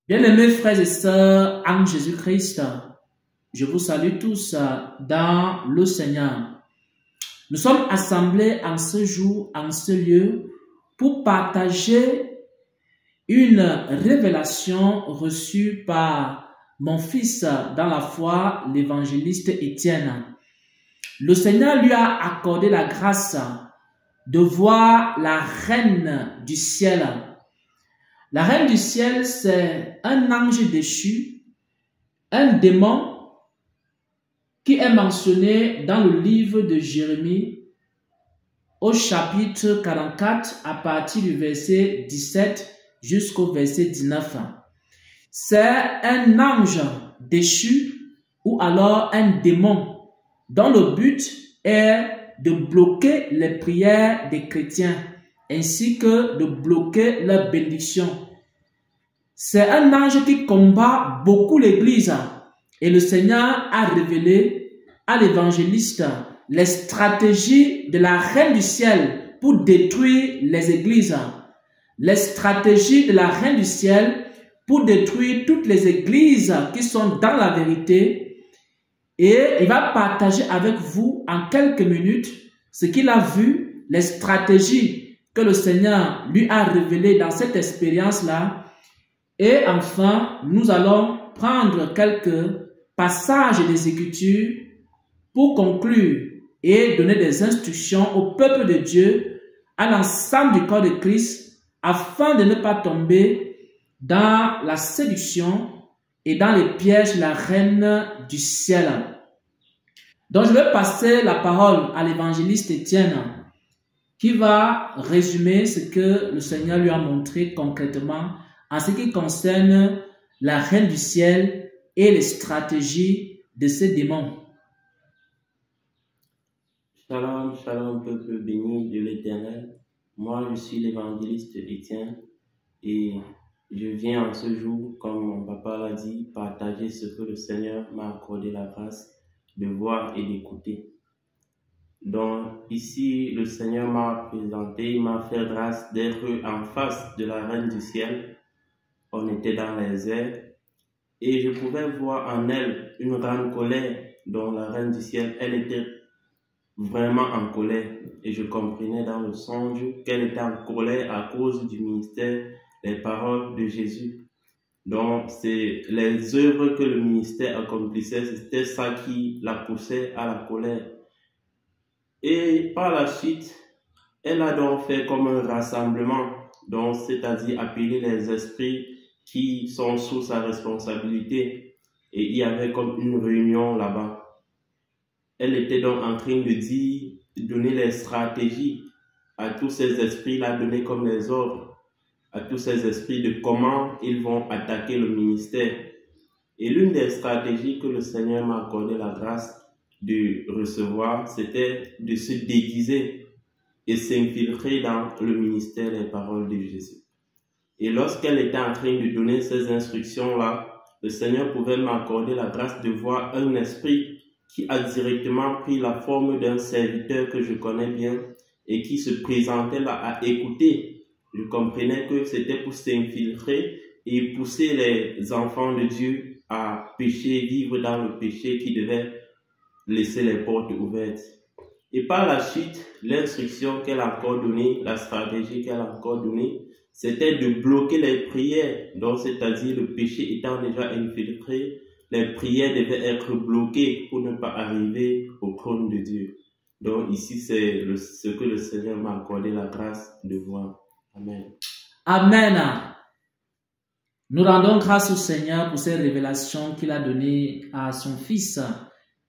Bien-aimés frères et sœurs en Jésus-Christ, je vous salue tous dans le Seigneur. Nous sommes assemblés en ce jour, en ce lieu, pour partager une révélation reçue par mon fils dans la foi, l'évangéliste Étienne. Le Seigneur lui a accordé la grâce de voir la reine du ciel. La reine du ciel, c'est un ange déchu, un démon qui est mentionné dans le livre de Jérémie au chapitre 44 à partir du verset 17 jusqu'au verset 19. C'est un ange déchu ou alors un démon dont le but est de bloquer les prières des chrétiens ainsi que de bloquer leur bénédiction. C'est un ange qui combat beaucoup l'Église et le Seigneur a révélé à l'évangéliste les stratégies de la reine du ciel pour détruire les églises. Les stratégies de la reine du ciel pour détruire toutes les églises qui sont dans la vérité. Et il va partager avec vous en quelques minutes ce qu'il a vu, les stratégies que le Seigneur lui a révélées dans cette expérience-là. Et enfin, nous allons prendre quelques passages des Écritures pour conclure et donner des instructions au peuple de Dieu, à l'ensemble du corps de Christ, afin de ne pas tomber dans la séduction et dans les pièges de la reine du ciel. Donc, je vais passer la parole à l'évangéliste Étienne, qui va résumer ce que le Seigneur lui a montré concrètement en ce qui concerne la reine du ciel et les stratégies de ces démons. Shalom, shalom, peuple béni de l'Éternel. Moi, je suis l'évangéliste Étienne et je viens en ce jour, comme mon papa l'a dit, partager ce que le Seigneur m'a accordé la grâce de voir et d'écouter. Donc, ici, le Seigneur m'a présenté, il m'a fait grâce d'être en face de la reine du ciel. On était dans les airs et je pouvais voir en elle une grande colère dont la reine du ciel, elle était vraiment en colère. Et je comprenais dans le songe qu'elle était en colère à cause du ministère, des paroles de Jésus. Donc, c'est les œuvres que le ministère accomplissait, c'était ça qui la poussait à la colère. Et par la suite, elle a donc fait comme un rassemblement, donc c'est-à-dire appeler les esprits qui sont sous sa responsabilité. Et il y avait comme une réunion là-bas. Elle était donc en train de dire, de donner les stratégies à tous ces esprits-là, donner comme les ordres à tous ces esprits de comment ils vont attaquer le ministère. Et l'une des stratégies que le Seigneur m'a accordé la grâce de recevoir, c'était de se déguiser et s'infiltrer dans le ministère des paroles de Jésus. Et lorsqu'elle était en train de donner ces instructions-là, le Seigneur pouvait m'accorder la grâce de voir un esprit qui a directement pris la forme d'un serviteur que je connais bien et qui se présentait là à écouter. Je comprenais que c'était pour s'infiltrer et pousser les enfants de Dieu à pécher, vivre dans le péché qui devait laisser les portes ouvertes. Et par la suite, l'instruction qu'elle a encore donnée, la stratégie qu'elle a encore donnée, c'était de bloquer les prières. Donc, c'est-à-dire le péché étant déjà infiltré, les prières devaient être bloquées pour ne pas arriver au trône de Dieu. Donc ici, c'est ce que le Seigneur m'a accordé la grâce de voir. Amen. Amen. Nous rendons grâce au Seigneur pour ces révélations qu'il a données à son fils,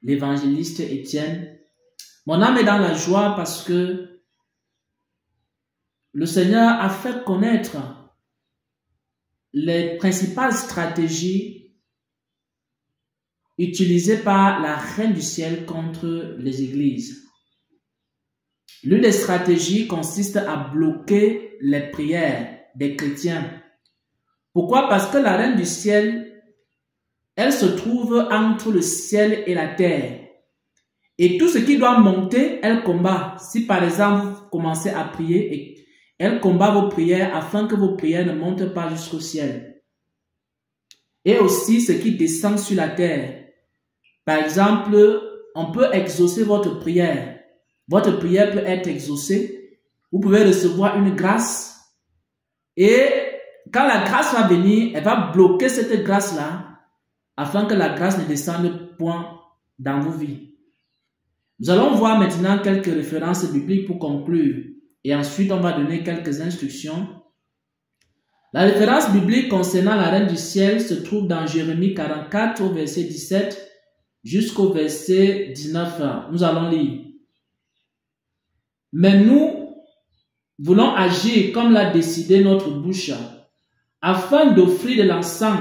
l'évangéliste Étienne. Mon âme est dans la joie parce que le Seigneur a fait connaître les principales stratégies utilisées par la reine du ciel contre les églises. L'une des stratégies consiste à bloquer les prières des chrétiens. Pourquoi? Parce que la reine du ciel, elle se trouve entre le ciel et la terre. Et tout ce qui doit monter, elle combat. Si par exemple, vous commencez à prier, elle combat vos prières afin que vos prières ne montent pas jusqu'au ciel. et aussi ce qui descend sur la terre. Par exemple, on peut exaucer votre prière. Votre prière peut être exaucée. Vous pouvez recevoir une grâce. Et quand la grâce va venir, elle va bloquer cette grâce-là afin que la grâce ne descende point dans vos vies. Nous allons voir maintenant quelques références bibliques pour conclure. Et ensuite, on va donner quelques instructions. La référence biblique concernant la reine du ciel se trouve dans Jérémie 44 au verset 17 jusqu'au verset 19. Nous allons lire. Mais nous voulons agir comme l'a décidé notre bouche, afin d'offrir de l'encens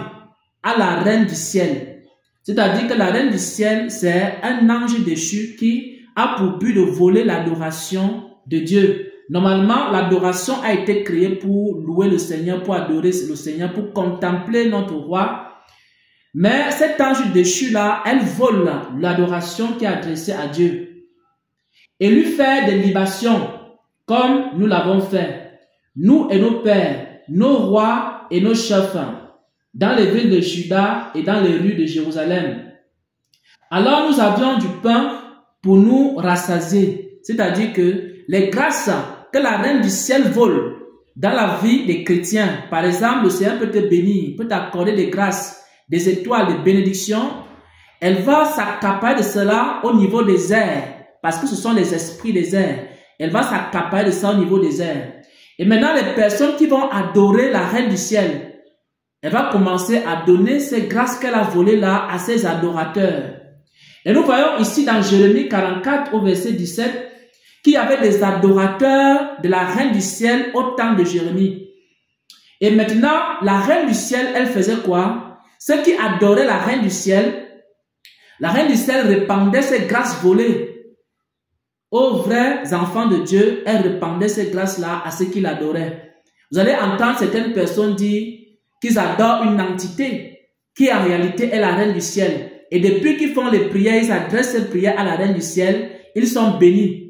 à la reine du ciel. C'est-à-dire que la reine du ciel, c'est un ange déchu qui a pour but de voler l'adoration de Dieu. Normalement, l'adoration a été créée pour louer le Seigneur, pour adorer le Seigneur, pour contempler notre roi. Mais cet ange déchu-là, elle vole l'adoration qui est adressée à Dieu. Et lui fait des libations, comme nous l'avons fait, nous et nos pères, nos rois et nos chefs, dans les villes de Juda et dans les rues de Jérusalem. Alors nous avions du pain pour nous rassasier, c'est-à-dire que les grâces que la reine du ciel vole dans la vie des chrétiens, par exemple, le Seigneur peut te bénir, peut t'accorder des grâces, des étoiles, des bénédictions, elle va s'accaparer de cela au niveau des airs, parce que ce sont les esprits des airs. Elle va s'accaparer de ça au niveau des airs. Et maintenant, les personnes qui vont adorer la reine du ciel, elle va commencer à donner ces grâces qu'elle a volées là à ses adorateurs. Et nous voyons ici dans Jérémie 44 au verset 17 qu'il y avait des adorateurs de la reine du ciel au temps de Jérémie. Et maintenant, la reine du ciel, elle faisait quoi? Ceux qui adoraient la reine du ciel répandait ses grâces volées aux vrais enfants de Dieu. Elle répandait ces grâces-là à ceux qui l'adoraient. Vous allez entendre certaines personnes dire qu'ils adorent une entité qui en réalité est la reine du ciel. Et depuis qu'ils font les prières, ils adressent ces prières à la reine du ciel, ils sont bénis.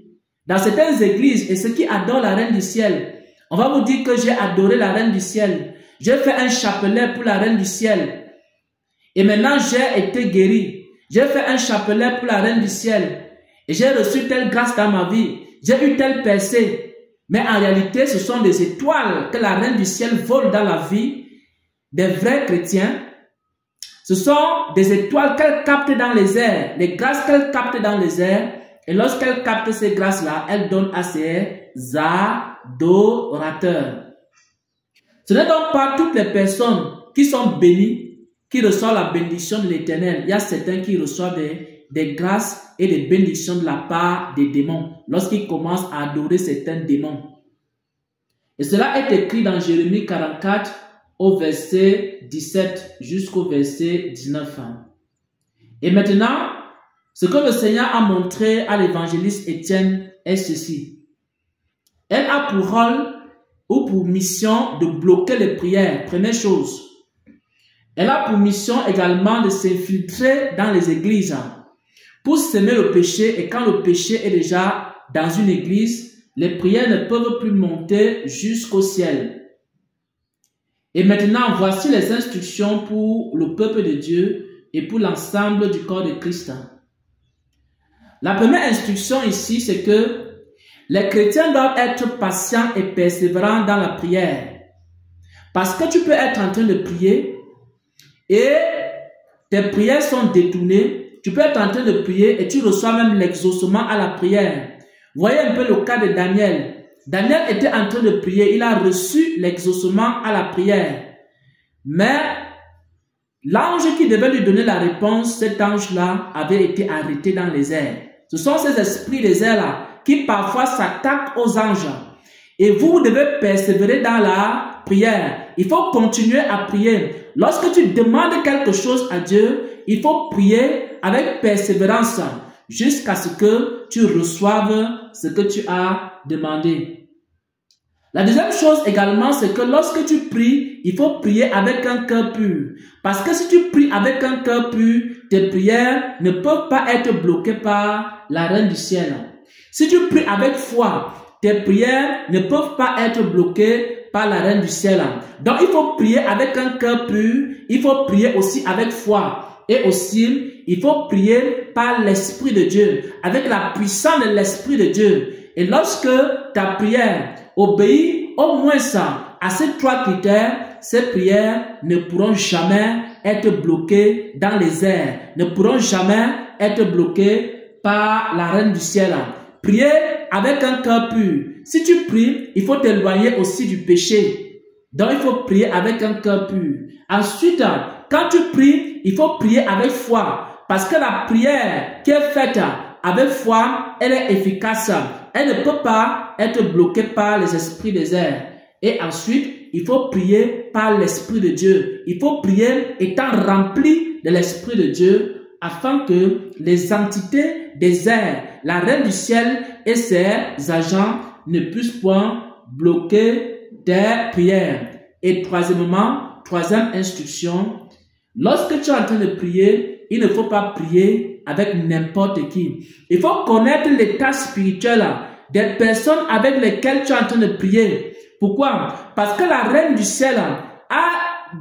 Dans certaines églises, et ceux qui adorent la reine du ciel, on va vous dire que j'ai adoré la reine du ciel. J'ai fait un chapelet pour la reine du ciel. Et maintenant, j'ai été guéri. J'ai fait un chapelet pour la reine du ciel. Et j'ai reçu telle grâce dans ma vie. J'ai eu telle percée. Mais en réalité, ce sont des étoiles que la reine du ciel vole dans la vie des vrais chrétiens. Ce sont des étoiles qu'elle capte dans les airs, les grâces qu'elle capte dans les airs. Et lorsqu'elle capte ces grâces-là, elle donne à ses adorateurs. Ce n'est donc pas toutes les personnes qui sont bénies, qui reçoivent la bénédiction de l'Éternel. Il y a certains qui reçoivent des grâces et des bénédictions de la part des démons, lorsqu'ils commencent à adorer certains démons. Et cela est écrit dans Jérémie 44 au verset 17 jusqu'au verset 19. Et maintenant, ce que le Seigneur a montré à l'évangéliste Étienne est ceci. Elle a pour rôle ou pour mission de bloquer les prières, première chose. Elle a pour mission également de s'infiltrer dans les églises pour semer le péché, et quand le péché est déjà dans une église, les prières ne peuvent plus monter jusqu'au ciel. Et maintenant, voici les instructions pour le peuple de Dieu et pour l'ensemble du corps de Christ. La première instruction ici, c'est que les chrétiens doivent être patients et persévérants dans la prière. Parce que tu peux être en train de prier et tes prières sont détournées. Tu peux être en train de prier et tu reçois même l'exaucement à la prière. Voyez un peu le cas de Daniel. Daniel était en train de prier. Il a reçu l'exaucement à la prière. Mais l'ange qui devait lui donner la réponse, cet ange-là avait été arrêté dans les airs. Ce sont ces esprits des airs-là qui parfois s'attaquent aux anges. Et vous devez persévérer dans la prière. Il faut continuer à prier. Lorsque tu demandes quelque chose à Dieu, il faut prier avec persévérance jusqu'à ce que tu reçoives ce que tu as demandé. La deuxième chose également, c'est que lorsque tu pries, il faut prier avec un cœur pur. Parce que si tu pries avec un cœur pur, tes prières ne peuvent pas être bloquées par la reine du ciel. Si tu pries avec foi, tes prières ne peuvent pas être bloquées par la reine du ciel. Donc, il faut prier avec un cœur pur. Il faut prier aussi avec foi. Et aussi, il faut prier par l'Esprit de Dieu, avec la puissance de l'Esprit de Dieu. Et lorsque ta prière obéit au moins à ces 3 critères, ces prières ne pourront jamais être bloquées dans les airs, ne pourront jamais être bloquées par la reine du ciel. Prier avec un cœur pur. Si tu pries, il faut t'éloigner aussi du péché. Donc, il faut prier avec un cœur pur. Ensuite, quand tu pries, il faut prier avec foi. Parce que la prière qui est faite avec foi, elle est efficace. Elle ne peut pas être bloquée par les esprits des airs. Et ensuite, il faut prier par l'Esprit de Dieu. Il faut prier étant rempli de l'Esprit de Dieu afin que les entités des airs, la reine du ciel et ses agents ne puissent point bloquer tes prières. Et troisièmement, troisième instruction, lorsque tu es en train de prier, il ne faut pas prier avec n'importe qui. Il faut connaître l'état spirituel des personnes avec lesquelles tu es en train de prier. Pourquoi? Parce que la reine du ciel a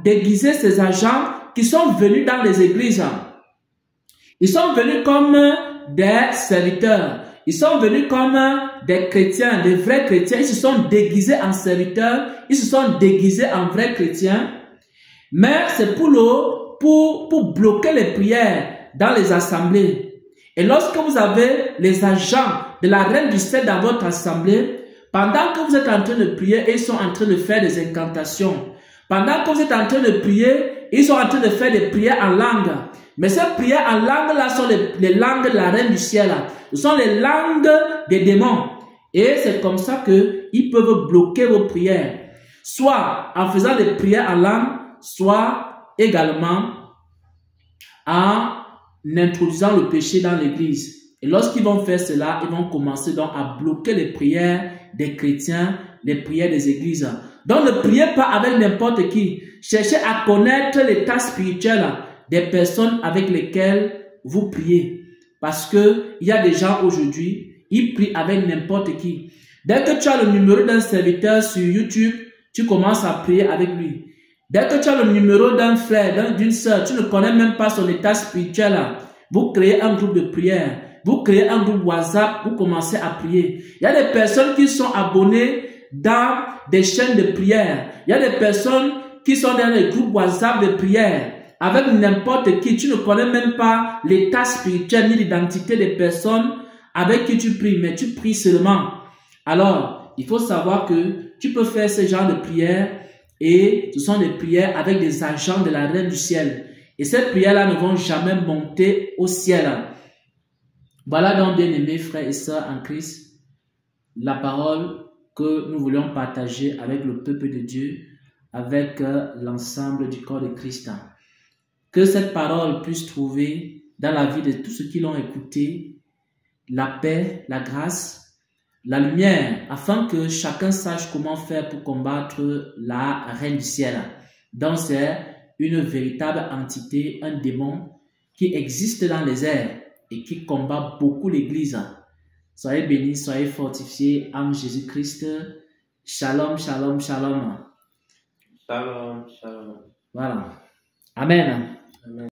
déguisé ses agents qui sont venus dans les églises. Ils sont venus comme des serviteurs. Ils sont venus comme des chrétiens, des vrais chrétiens. Ils se sont déguisés en serviteurs. Ils se sont déguisés en vrais chrétiens. Mais c'est pour bloquer les prières dans les assemblées. Et lorsque vous avez les agents de la reine du ciel dans votre assemblée, pendant que vous êtes en train de prier, ils sont en train de faire des incantations. Pendant que vous êtes en train de prier, ils sont en train de faire des prières en langue. Mais ces prières en langue là sont les langues de la reine du ciel. Ce sont les langues des démons. Et c'est comme ça qu'ils peuvent bloquer vos prières. Soit en faisant des prières en langue, soit également en introduisant le péché dans l'église. Et lorsqu'ils vont faire cela, ils vont commencer donc à bloquer les prières des chrétiens, les prières des églises. Donc ne priez pas avec n'importe qui. Cherchez à connaître l'état spirituel des personnes avec lesquelles vous priez. Parce que il y a des gens aujourd'hui, ils prient avec n'importe qui. Dès que tu as le numéro d'un serviteur sur YouTube, tu commences à prier avec lui. Dès que tu as le numéro d'un frère, d'une sœur, tu ne connais même pas son état spirituel. Vous créez un groupe de prière. Vous créez un groupe WhatsApp, vous commencez à prier. Il y a des personnes qui sont abonnées dans des chaînes de prière. Il y a des personnes qui sont dans les groupes WhatsApp de prière. Avec n'importe qui, tu ne connais même pas l'état spirituel ni l'identité des personnes avec qui tu pries, mais tu pries seulement. Alors, il faut savoir que tu peux faire ce genre de prière et ce sont des prières avec des agents de la reine du ciel. Et ces prières-là ne vont jamais monter au ciel. Voilà donc, bien aimés frères et sœurs en Christ, la parole que nous voulions partager avec le peuple de Dieu, avec l'ensemble du corps de Christ. Que cette parole puisse trouver dans la vie de tous ceux qui l'ont écouté la paix, la grâce, la lumière, afin que chacun sache comment faire pour combattre la reine du ciel. Donc c'est une véritable entité, un démon qui existe dans les airs et qui combat beaucoup l'Église. Soyez bénis, soyez fortifiés en Jésus-Christ. Shalom, shalom, shalom. Shalom, shalom. Voilà. Amen. Amen.